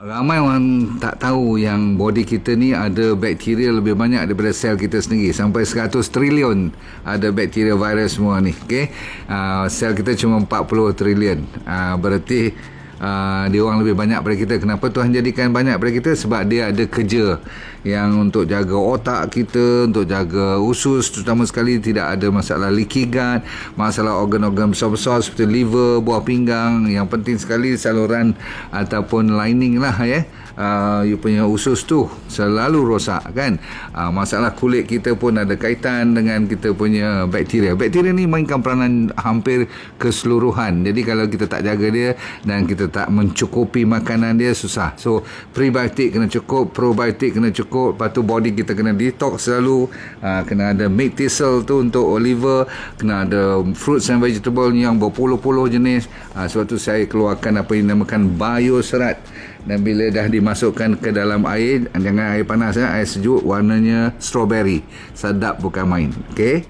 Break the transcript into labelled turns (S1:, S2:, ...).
S1: Ramai orang tak tahu yang body kita ni ada bakteria lebih banyak daripada sel kita sendiri. Sampai 100 trilion ada bakteria, virus semua ni. Okay? Sel kita cuma 40 trilion. Berarti dia orang lebih banyak daripada kita. Kenapa Tuhan jadikan banyak daripada kita? Sebab dia ada kerja yang untuk jaga otak kita, untuk jaga usus, terutama sekali tidak ada masalah leaky gut, masalah organ-organ besar-besar seperti liver, buah pinggang. Yang penting sekali saluran ataupun lining lah you punya usus tu selalu rosak kan. Masalah kulit kita pun ada kaitan dengan kita punya bakteria. Bakteria ni mainkan peranan hampir keseluruhan. Jadi kalau kita tak jaga dia dan kita tak mencukupi makanan dia, susah. So prebiotik kena cukup, probiotik kena cukup. Lepas tu body kita kena detox selalu. Kena ada milk thistle tu untuk liver, kena ada fruits and vegetable yang berpuluh-puluh jenis. Sebab tu saya keluarkan apa yang dinamakan bioserat. Dan bila dah dimasukkan ke dalam air, jangan air panas, air sejuk, warnanya strawberry. Sedap bukan main. Okay?